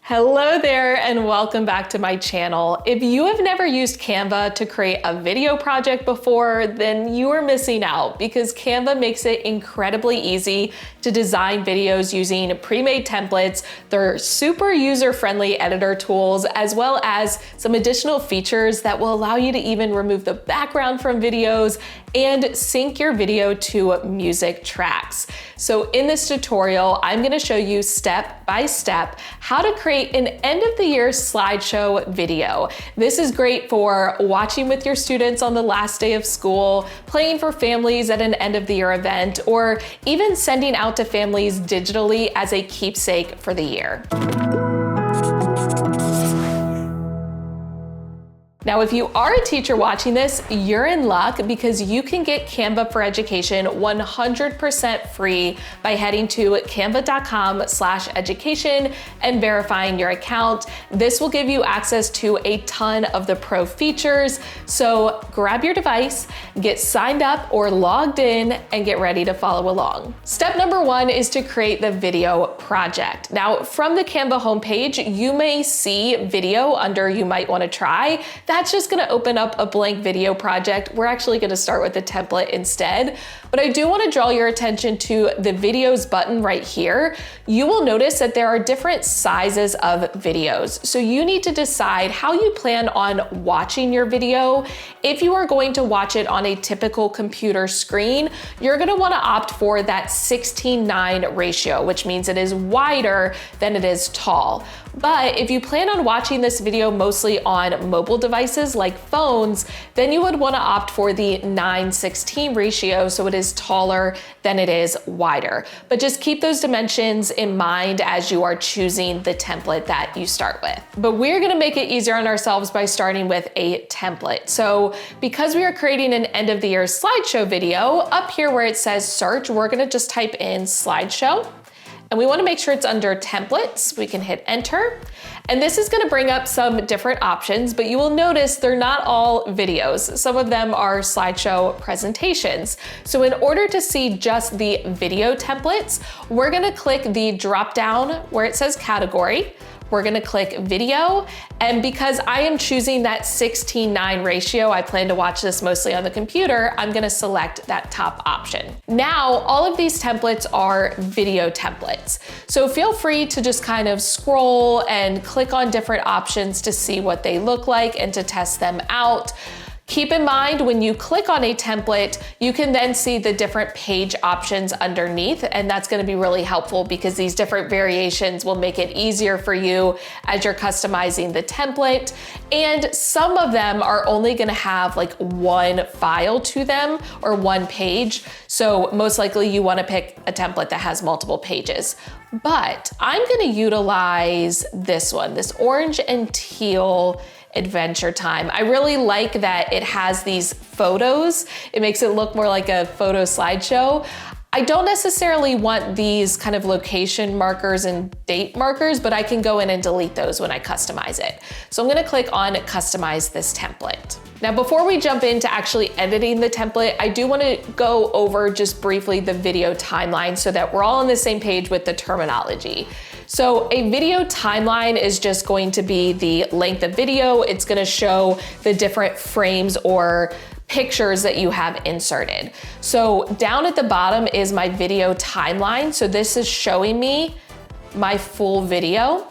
Hello there and welcome back to my channel. If you have never used Canva to create a video project before, then you are missing out because Canva makes it incredibly easy to design videos using pre-made templates. They're super user-friendly editor tools, as well as some additional features that will allow you to even remove the background from videos and sync your video to music tracks. So in this tutorial, I'm gonna show you step by step how to create an end of the year slideshow video. This is great for watching with your students on the last day of school, playing for families at an end of the year event, or even sending out to families digitally as a keepsake for the year. Now, if you are a teacher watching this, you're in luck because you can get Canva for Education 100% free by heading to canva.com/education and verifying your account. This will give you access to a ton of the pro features. So grab your device, get signed up or logged in, and get ready to follow along. Step number one is to create the video project. Now, from the Canva homepage, you may see video under You Might Want to Try. That's just gonna open up a blank video project. We're actually gonna start with the template instead, but I do wanna draw your attention to the videos button right here. You will notice that there are different sizes of videos. So you need to decide how you plan on watching your video. If you are going to watch it on a typical computer screen, you're gonna wanna opt for that 16:9 ratio, which means it is wider than it is tall. But if you plan on watching this video mostly on mobile devices like phones, then you would want to opt for the 9:16 ratio, so it is taller than it is wider. But just keep those dimensions in mind as you are choosing the template that you start with. But we're going to make it easier on ourselves by starting with a template. So because we are creating an end of the year slideshow video, up here where it says search, we're going to just type in slideshow. And we want to make sure it's under templates. We can hit enter. And this is going to bring up some different options, but you will notice they're not all videos. Some of them are slideshow presentations. So in order to see just the video templates, we're going to click the drop down where it says category. We're gonna click video, and because I am choosing that 16:9 ratio, I plan to watch this mostly on the computer, I'm gonna select that top option. Now, all of these templates are video templates. So feel free to just kind of scroll and click on different options to see what they look like and to test them out. Keep in mind, when you click on a template, you can then see the different page options underneath, and that's gonna be really helpful because these different variations will make it easier for you as you're customizing the template. And some of them are only gonna have like one file to them or one page. So most likely you wanna pick a template that has multiple pages. But I'm gonna utilize this one, this orange and teal Adventure Time. I really like that it has these photos. It makes it look more like a photo slideshow. I don't necessarily want these kind of location markers and date markers, but I can go in and delete those when I customize it. So I'm gonna click on Customize this template. Now, before we jump into actually editing the template, I do wanna go over just briefly the video timeline so that we're all on the same page with the terminology. So a video timeline is just going to be the length of video. It's gonna show the different frames or pictures that you have inserted. So down at the bottom is my video timeline. So this is showing me my full video.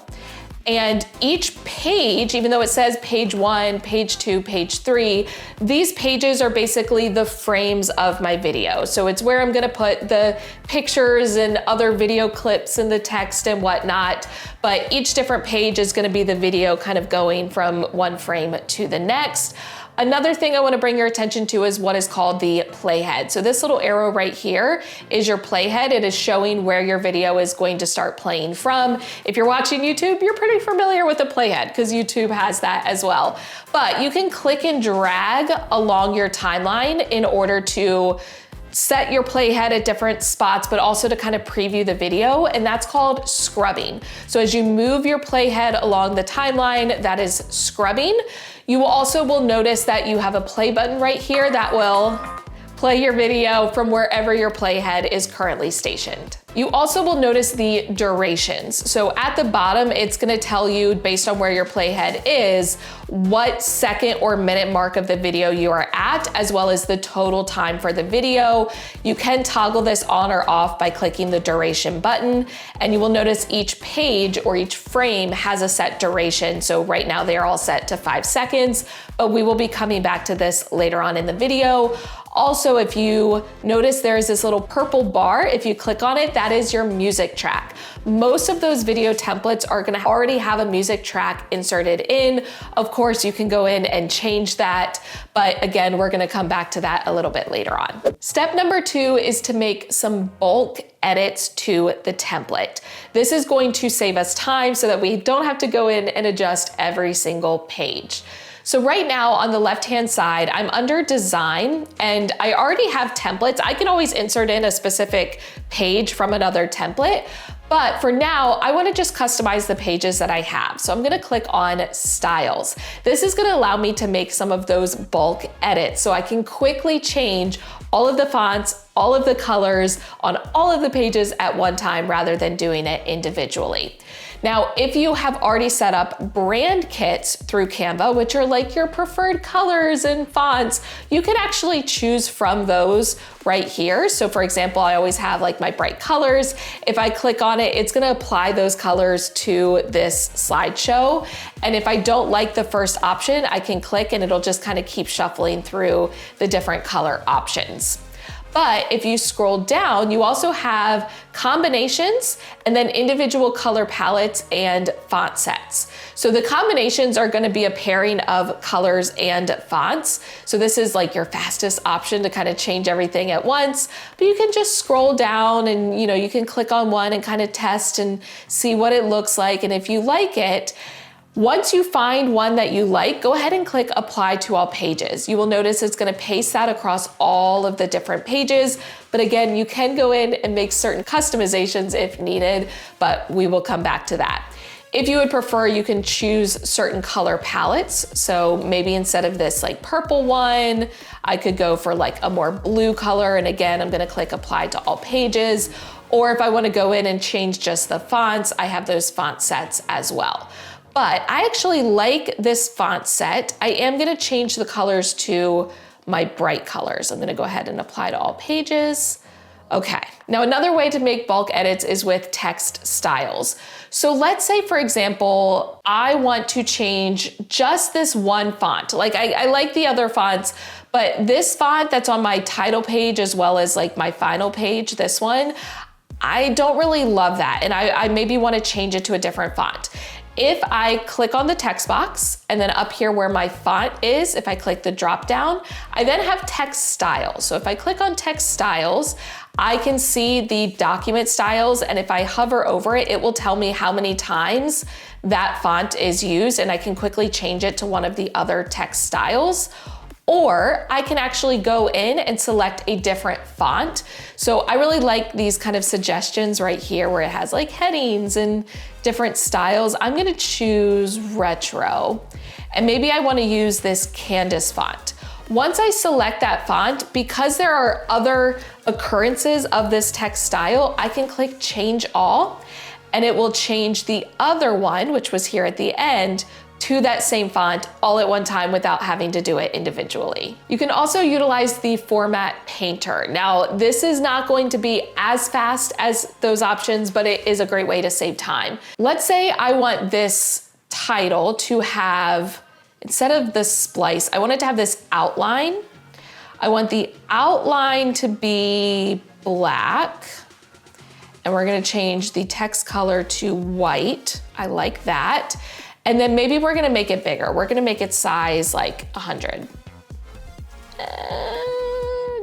And each page, even though it says page 1, page 2, page 3, these pages are basically the frames of my video. So it's where I'm gonna put the pictures and other video clips and the text and whatnot. But each different page is gonna be the video kind of going from one frame to the next. Another thing I want to bring your attention to is what is called the playhead. So this little arrow right here is your playhead. It is showing where your video is going to start playing from. If you're watching YouTube, you're pretty familiar with the playhead because YouTube has that as well. But you can click and drag along your timeline in order to set your playhead at different spots, but also to kind of preview the video, and that's called scrubbing. So as you move your playhead along the timeline, that is scrubbing. You will also notice that you have a play button right here that will play your video from wherever your playhead is currently stationed. You also will notice the durations. So at the bottom, it's gonna tell you based on where your playhead is, what second or minute mark of the video you are at, as well as the total time for the video. You can toggle this on or off by clicking the duration button, and you will notice each page or each frame has a set duration. So right now they are all set to 5 seconds, but we will be coming back to this later on in the video. Also, if you notice there's this little purple bar, if you click on it, that is your music track. Most of those video templates are gonna already have a music track inserted in. Of course, you can go in and change that, but again, we're gonna come back to that a little bit later on. Step number 2 is to make some bulk edits to the template. This is going to save us time so that we don't have to go in and adjust every single page. So right now on the left-hand side, I'm under design and I already have templates. I can always insert in a specific page from another template, but for now, I wanna just customize the pages that I have. So I'm gonna click on styles. This is gonna allow me to make some of those bulk edits so I can quickly change all of the fonts, all of the colors on all of the pages at one time rather than doing it individually. Now, if you have already set up brand kits through Canva, which are like your preferred colors and fonts, you can actually choose from those right here. So for example, I always have like my bright colors. If I click on it, it's gonna apply those colors to this slideshow. And if I don't like the first option, I can click and it'll just kind of keep shuffling through the different color options. But if you scroll down, you also have combinations and then individual color palettes and font sets. So the combinations are gonna be a pairing of colors and fonts. So this is like your fastest option to kind of change everything at once, but you can just scroll down and you can click on one and kind of test and see what it looks like. And if you like it, once you find one that you like, go ahead and click apply to all pages. You will notice it's gonna paste that across all of the different pages. But again, you can go in and make certain customizations if needed, but we will come back to that. If you would prefer, you can choose certain color palettes. So maybe instead of this like purple one, I could go for like a more blue color. And again, I'm gonna click apply to all pages. Or if I wanna go in and change just the fonts, I have those font sets as well. But I actually like this font set. I am gonna change the colors to my bright colors. I'm gonna go ahead and apply to all pages. Okay, now another way to make bulk edits is with text styles. So let's say, for example, I want to change just this one font. Like I like the other fonts, but this font that's on my title page as well as like my final page, this one, I don't really love that. And I maybe wanna change it to a different font. If I click on the text box and then up here where my font is, if I click the drop down, I then have text styles. So if I click on text styles, I can see the document styles, and if I hover over it, it will tell me how many times that font is used, and I can quickly change it to one of the other text styles. Or I can actually go in and select a different font. So I really like these kind of suggestions right here where it has like headings and different styles. I'm gonna choose retro, and maybe I wanna use this Canvas font. Once I select that font, because there are other occurrences of this text style, I can click change all, and it will change the other one, which was here at the end, to that same font all at one time without having to do it individually. You can also utilize the format painter. Now, this is not going to be as fast as those options, but it is a great way to save time. Let's say I want this title to have, instead of the splice, I want it to have this outline. I want the outline to be black, and we're gonna change the text color to white. I like that. And then maybe we're gonna make it bigger. We're gonna make it size like 100.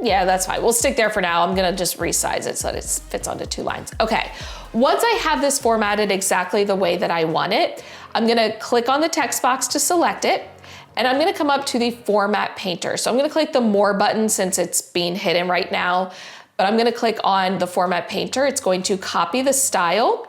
Yeah, that's fine. We'll stick there for now. I'm gonna just resize it so that it fits onto 2 lines. Okay, once I have this formatted exactly the way that I want it, I'm gonna click on the text box to select it, and I'm gonna come up to the format painter. So I'm gonna click the more button since it's being hidden right now, but I'm gonna click on the format painter. It's going to copy the style.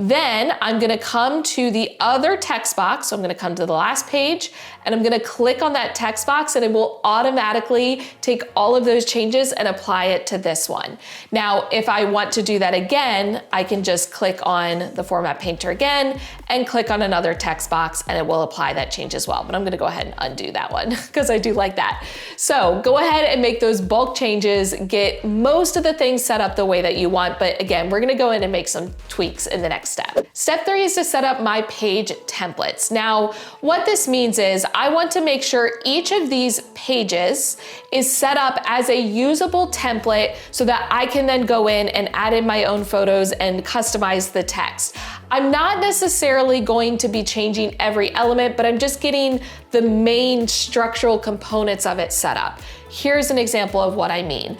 Then I'm gonna come to the other text box. So I'm gonna come to the last page and I'm gonna click on that text box and it will automatically take all of those changes and apply it to this one. Now, if I want to do that again, I can just click on the Format Painter again and click on another text box and it will apply that change as well. But I'm gonna go ahead and undo that one because I do like that. So go ahead and make those bulk changes, get most of the things set up the way that you want. But again, we're gonna go in and make some tweaks in the next step. Step 3 is to set up my page templates. Now, what this means is I want to make sure each of these pages is set up as a usable template so that I can then go in and add in my own photos and customize the text. I'm not necessarily going to be changing every element, but I'm just getting the main structural components of it set up. Here's an example of what I mean.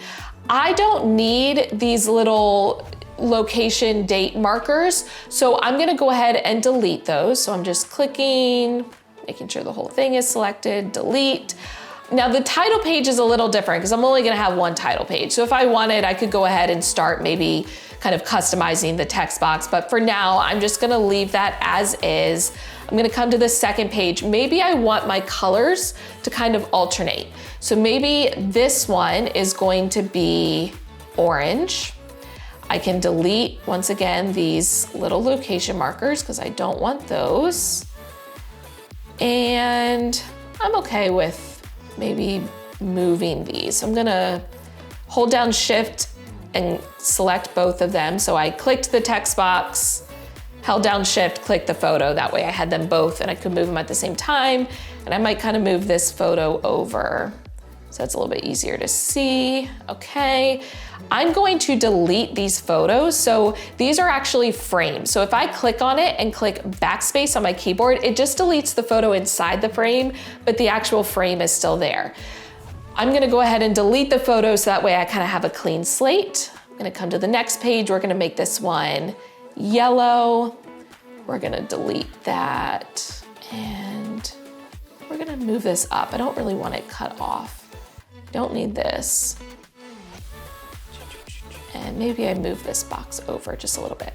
I don't need these little location date markers, so I'm gonna go ahead and delete those. So I'm just clicking, making sure the whole thing is selected, delete. Now the title page is a little different because I'm only gonna have one title page. So if I wanted, I could go ahead and start maybe kind of customizing the text box, but for now, I'm just gonna leave that as is. I'm gonna come to the second page. Maybe I want my colors to kind of alternate. So maybe this one is going to be orange. I can delete, once again, these little location markers because I don't want those. And I'm okay with maybe moving these. So I'm gonna hold down Shift and select both of them. So I clicked the text box, held down Shift, clicked the photo. That way I had them both and I could move them at the same time. And I might kind of move this photo over so it's a little bit easier to see. Okay. I'm going to delete these photos. So these are actually frames. So if I click on it and click backspace on my keyboard, it just deletes the photo inside the frame, but the actual frame is still there. I'm gonna go ahead and delete the photo so that way I kind of have a clean slate. I'm gonna come to the next page. We're gonna make this one yellow. We're gonna delete that and we're gonna move this up. I don't really want it cut off. Don't need this. And maybe I move this box over just a little bit.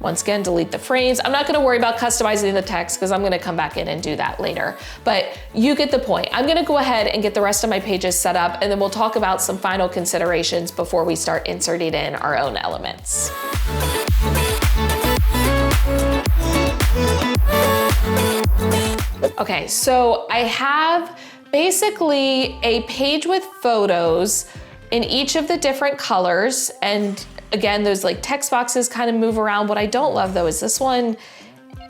Once again, delete the frames. I'm not gonna worry about customizing the text because I'm gonna come back in and do that later, but you get the point. I'm gonna go ahead and get the rest of my pages set up and then we'll talk about some final considerations before we start inserting in our own elements. Okay, so I have basically a page with photos in each of the different colors. And again, those like text boxes kind of move around. What I don't love though is this one,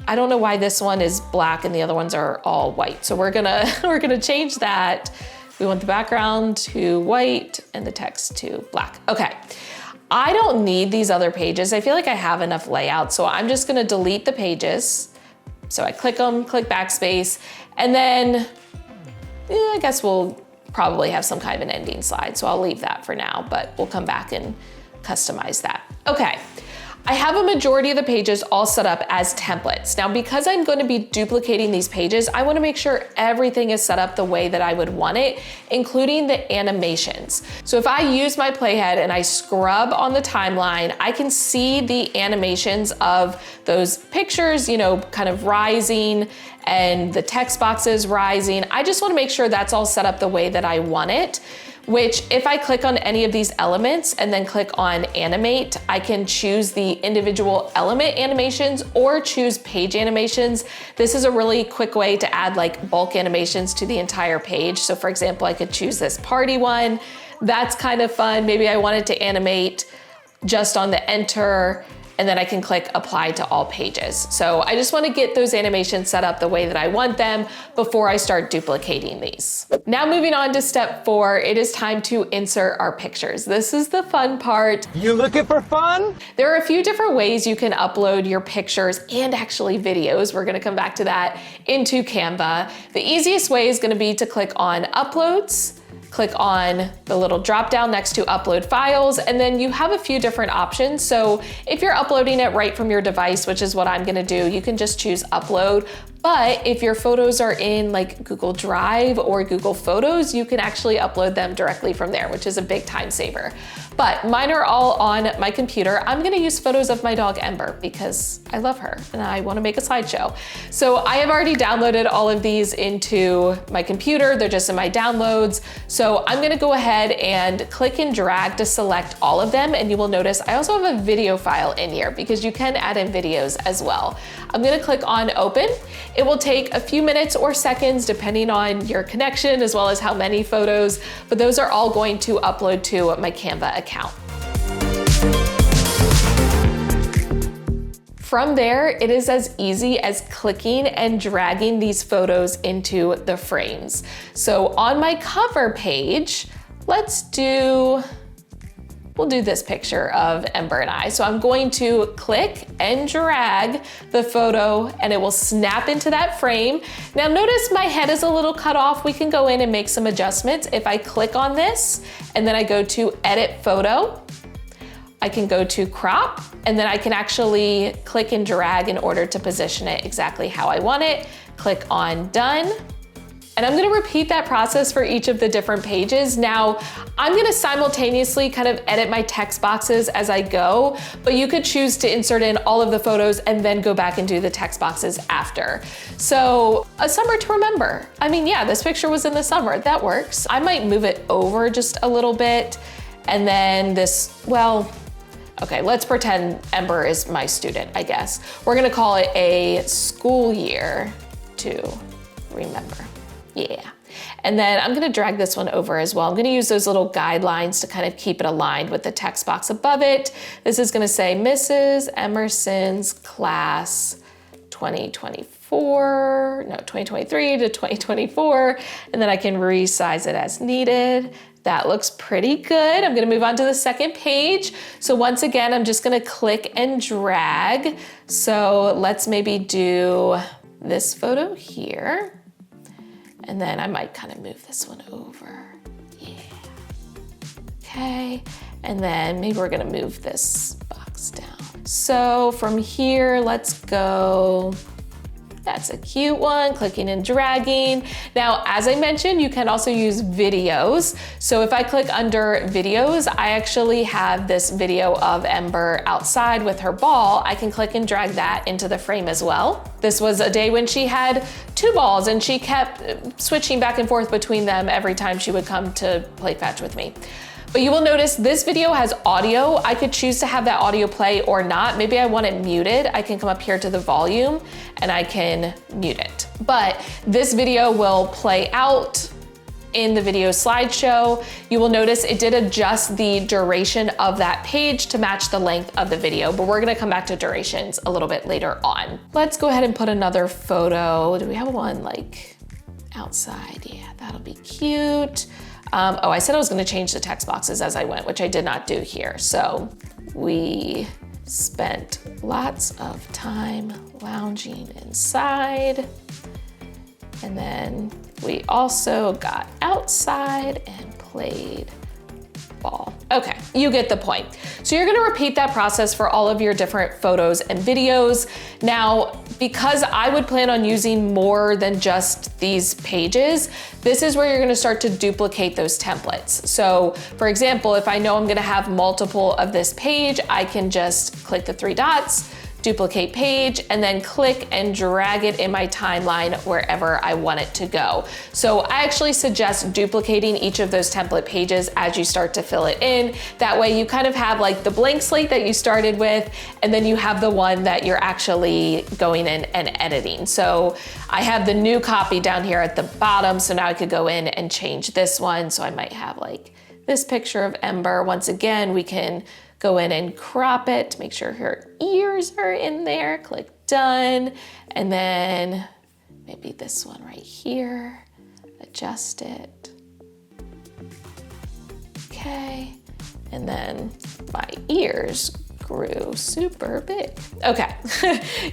I don't know why this one is black and the other ones are all white. So we're gonna change that. We want the background to white and the text to black. Okay, I don't need these other pages. I feel like I have enough layout. So I'm just gonna delete the pages. So I click them, click backspace, and then I guess we'll probably have some kind of an ending slide. So I'll leave that for now, but we'll come back and customize that. Okay, I have a majority of the pages all set up as templates. Now, because I'm going to be duplicating these pages, I want to make sure everything is set up the way that I would want it, including the animations. So if I use my playhead and I scrub on the timeline, I can see the animations of those pictures, you know, kind of rising and the text boxes rising. I just want to make sure that's all set up the way that I want it, which if I click on any of these elements and then click on animate, I can choose the individual element animations or choose page animations. This is a really quick way to add like bulk animations to the entire page. So for example, I could choose this party one. That's kind of fun. Maybe I wanted to animate just on the enter, and then I can click apply to all pages. So I just wanna get those animations set up the way that I want them before I start duplicating these. Now moving on to step 4, it is time to insert our pictures. This is the fun part. You looking for fun? There are a few different ways you can upload your pictures and actually videos. We're gonna come back to that into Canva. The easiest way is gonna be to click on uploads, click on the little drop down next to upload files, and then you have a few different options. So if you're uploading it right from your device, which is what I'm gonna do, you can just choose upload. But if your photos are in like Google Drive or Google Photos, you can actually upload them directly from there, which is a big time saver. But mine are all on my computer. I'm gonna use photos of my dog Ember because I love her and I wanna make a slideshow. So I have already downloaded all of these into my computer. They're just in my downloads. So I'm gonna go ahead and click and drag to select all of them. And you will notice I also have a video file in here because you can add in videos as well. I'm gonna click on open. It will take a few minutes or seconds depending on your connection as well as how many photos, but those are all going to upload to my Canva account. From there, it is as easy as clicking and dragging these photos into the frames. So on my cover page, we'll do this picture of Ember and I. So I'm going to click and drag the photo and it will snap into that frame. Now notice my head is a little cut off. We can go in and make some adjustments. If I click on this and then I go to edit photo, I can go to crop and then I can actually click and drag in order to position it exactly how I want it. Click on done. And I'm gonna repeat that process for each of the different pages. Now, I'm gonna simultaneously kind of edit my text boxes as I go, but you could choose to insert in all of the photos and then go back and do the text boxes after. So, a summer to remember. I mean, yeah, this picture was in the summer, that works. I might move it over just a little bit, and then this, well, okay, let's pretend Ember is my student, I guess. We're gonna call it a school year to remember. Yeah. And then I'm gonna drag this one over as well. I'm gonna use those little guidelines to kind of keep it aligned with the text box above it. This is gonna say Mrs. Emerson's class 2023 to 2024. And then I can resize it as needed. That looks pretty good. I'm gonna move on to the second page. So once again, I'm just gonna click and drag. So let's maybe do this photo here. And then I might kind of move this one over. Yeah. Okay. And then maybe we're gonna move this box down. So from here, let's go. That's a cute one, clicking and dragging. Now, as I mentioned, you can also use videos. So if I click under videos, I actually have this video of Ember outside with her ball. I can click and drag that into the frame as well. This was a day when she had 2 balls and she kept switching back and forth between them every time she would come to play fetch with me. But you will notice this video has audio. I could choose to have that audio play or not. Maybe I want it muted. I can come up here to the volume and I can mute it. But this video will play out in the video slideshow. You will notice it did adjust the duration of that page to match the length of the video, but we're gonna come back to durations a little bit later on. Let's go ahead and put another photo. Do we have one like outside? Yeah, that'll be cute. Oh, I said I was gonna change the text boxes as I went, which I did not do here. So we spent lots of time lounging inside. And then we also got outside and played ball. Okay, you get the point. So you're gonna repeat that process for all of your different photos and videos. Now, because I would plan on using more than just these pages, this is where you're gonna start to duplicate those templates. So for example, if I know I'm gonna have multiple of this page, I can just click the 3 dots, duplicate page, and then click and drag it in my timeline wherever I want it to go. So I actually suggest duplicating each of those template pages as you start to fill it in. That way you kind of have like the blank slate that you started with, and then you have the one that you're actually going in and editing. So I have the new copy down here at the bottom, so now I could go in and change this one. So I might have like this picture of Ember. Once again, we can go in and crop it, make sure her ears are in there, click done, and then maybe this one right here, adjust it. Okay, and then my ears, grew super big. Okay,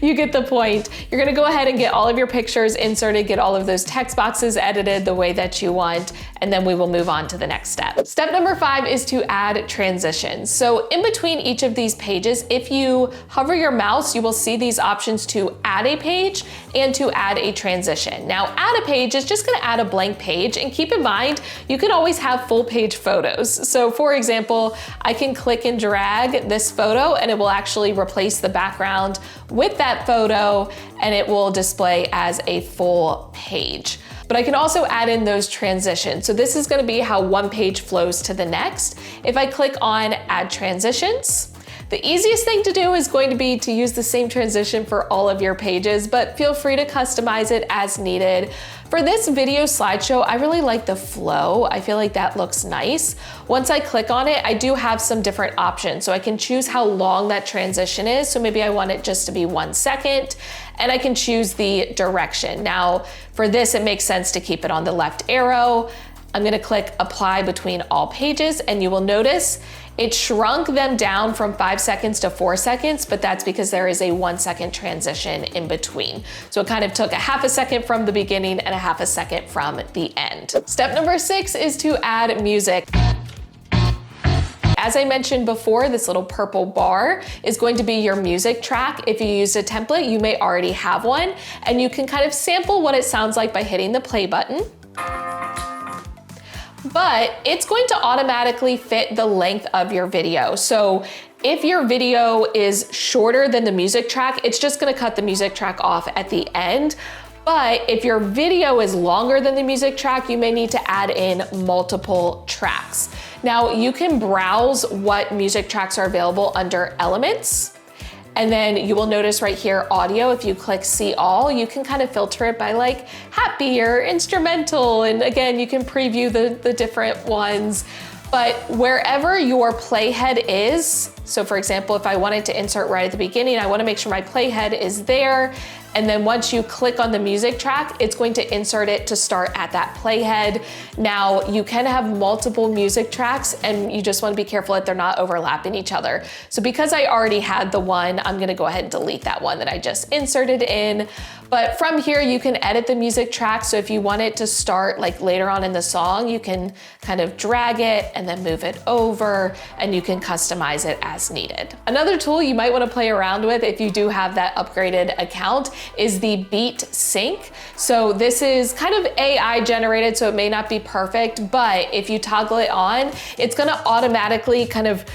you get the point. You're gonna go ahead and get all of your pictures inserted, get all of those text boxes edited the way that you want, and then we will move on to the next step. Step number 5 is to add transitions. So in between each of these pages, if you hover your mouse, you will see these options to add a page and to add a transition. Now, add a page is just gonna add a blank page, and keep in mind, you can always have full page photos. So for example, I can click and drag this photo and it will actually replace the background with that photo and it will display as a full page. But I can also add in those transitions. So this is gonna be how one page flows to the next. If I click on Add Transitions, the easiest thing to do is going to be to use the same transition for all of your pages, but feel free to customize it as needed. For this video slideshow, I really like the flow. I feel like that looks nice. Once I click on it, I do have some different options. So I can choose how long that transition is. So maybe I want it just to be 1 second, and I can choose the direction. Now, for this, it makes sense to keep it on the left arrow. I'm gonna click Apply Between All Pages, and you will notice it shrunk them down from 5 seconds to 4 seconds, but that's because there is a 1 second transition in between. So it kind of took a half a second from the beginning and a half a second from the end. Step number 6 is to add music. As I mentioned before, this little purple bar is going to be your music track. If you used a template, you may already have one, and you can kind of sample what it sounds like by hitting the play button. But it's going to automatically fit the length of your video. So if your video is shorter than the music track, it's just gonna cut the music track off at the end. But if your video is longer than the music track, you may need to add in multiple tracks. Now, you can browse what music tracks are available under Elements. And then you will notice right here, audio, if you click see all, you can kind of filter it by like happy or instrumental. And again, you can preview the different ones. But wherever your playhead is, so for example, if I wanted to insert right at the beginning, I wanna make sure my playhead is there. And then once you click on the music track, it's going to insert it to start at that playhead. Now, you can have multiple music tracks and you just wanna be careful that they're not overlapping each other. So because I already had the one, I'm gonna go ahead and delete that one that I just inserted in. But from here, you can edit the music track. So if you want it to start like later on in the song, you can kind of drag it and then move it over, and you can customize it as needed. Another tool you might wanna play around with if you do have that upgraded account is the beat sync. So this is kind of AI generated, so it may not be perfect, but if you toggle it on, it's gonna automatically kind of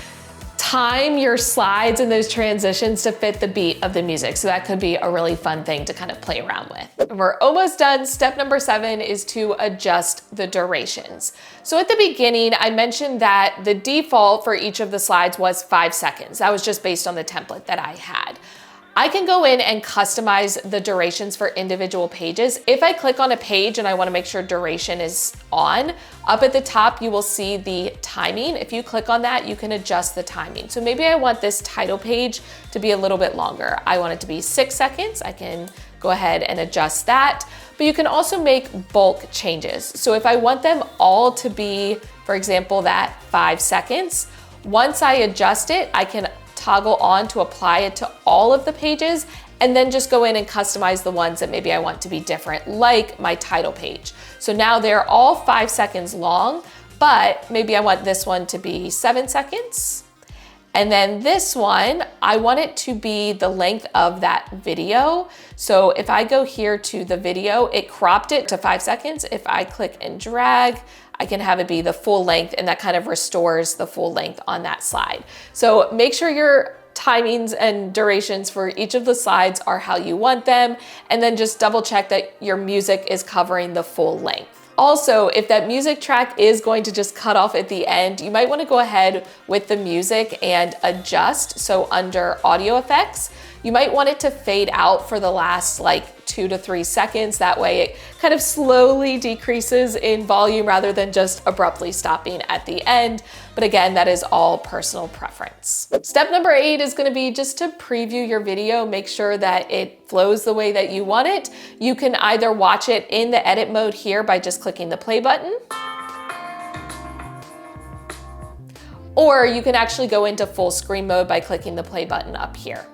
time your slides and those transitions to fit the beat of the music. So that could be a really fun thing to kind of play around with. And we're almost done. Step number 7 is to adjust the durations. So at the beginning, I mentioned that the default for each of the slides was 5 seconds. That was just based on the template that I had. I can go in and customize the durations for individual pages. If I click on a page and I wanna make sure duration is on, up at the top, you will see the timing. If you click on that, you can adjust the timing. So maybe I want this title page to be a little bit longer. I want it to be 6 seconds. I can go ahead and adjust that. But you can also make bulk changes. So if I want them all to be, for example, that 5 seconds, once I adjust it, I can toggle on to apply it to all of the pages, and then just go in and customize the ones that maybe I want to be different, like my title page. So now they're all 5 seconds long, but maybe I want this one to be 7 seconds. And then this one, I want it to be the length of that video. So if I go here to the video, it cropped it to 5 seconds. If I click and drag, I can have it be the full length, and that kind of restores the full length on that slide. So make sure your timings and durations for each of the slides are how you want them, and then just double check that your music is covering the full length. Also, if that music track is going to just cut off at the end, you might want to go ahead with the music and adjust. So under audio effects, you might want it to fade out for the last like 2 to 3 seconds. That way it kind of slowly decreases in volume rather than just abruptly stopping at the end. But again, that is all personal preference. Step number 8 is going to be just to preview your video. Make sure that it flows the way that you want it. You can either watch it in the edit mode here by just clicking the play button, or you can actually go into full screen mode by clicking the play button up here.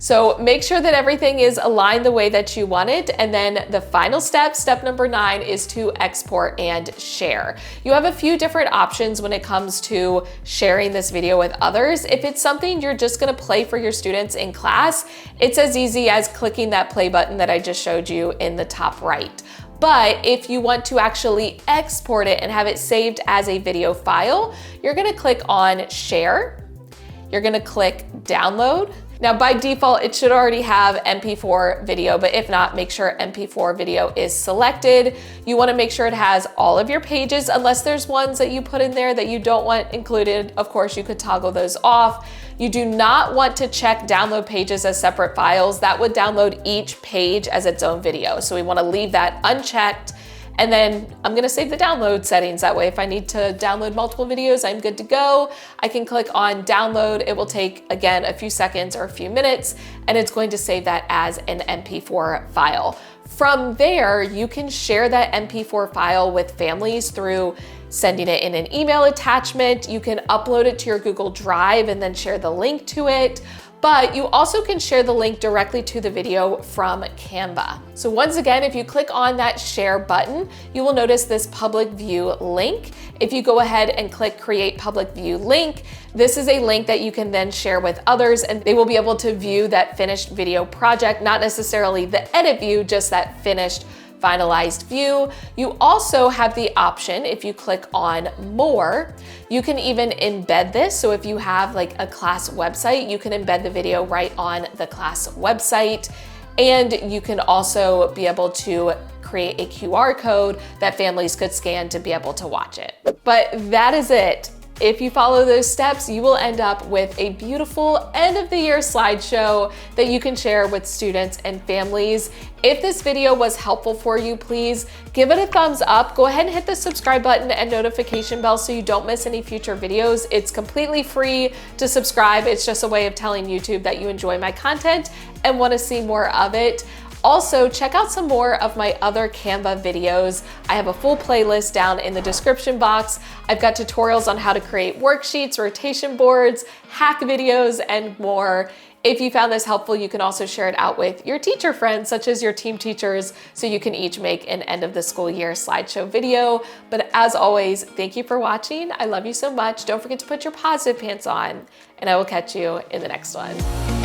So make sure that everything is aligned the way that you want it. And then the final step, step number 9, is to export and share. You have a few different options when it comes to sharing this video with others. If it's something you're just gonna play for your students in class, it's as easy as clicking that play button that I just showed you in the top right. But if you want to actually export it and have it saved as a video file, you're gonna click on share. You're gonna click download. Now by default, it should already have MP4 video, but if not, make sure MP4 video is selected. You wanna make sure it has all of your pages, unless there's ones that you put in there that you don't want included. Of course, you could toggle those off. You do not want to check download pages as separate files. That would download each page as its own video. So we wanna leave that unchecked. And then I'm gonna save the download settings. That way, if I need to download multiple videos, I'm good to go. I can click on download. It will take, again, a few seconds or a few minutes, and it's going to save that as an MP4 file. From there, you can share that MP4 file with families through sending it in an email attachment. You can upload it to your Google Drive and then share the link to it. But you also can share the link directly to the video from Canva. So once again, if you click on that share button, you will notice this public view link. If you go ahead and click create public view link, this is a link that you can then share with others, and they will be able to view that finished video project, not necessarily the edit view, just that finished finalized view. You also have the option, if you click on more, you can even embed this. So if you have like a class website, you can embed the video right on the class website. And you can also be able to create a QR code that families could scan to be able to watch it. But that is it. If you follow those steps, you will end up with a beautiful end of the year slideshow that you can share with students and families. If this video was helpful for you, please give it a thumbs up. Go ahead and hit the subscribe button and notification bell so you don't miss any future videos. It's completely free to subscribe. It's just a way of telling YouTube that you enjoy my content and want to see more of it. Also, check out some more of my other Canva videos. I have a full playlist down in the description box. I've got tutorials on how to create worksheets, rotation boards, hack videos, and more. If you found this helpful, you can also share it out with your teacher friends, such as your team teachers, so you can each make an end of the school year slideshow video. But as always, thank you for watching. I love you so much. Don't forget to put your positive pants on, and I will catch you in the next one.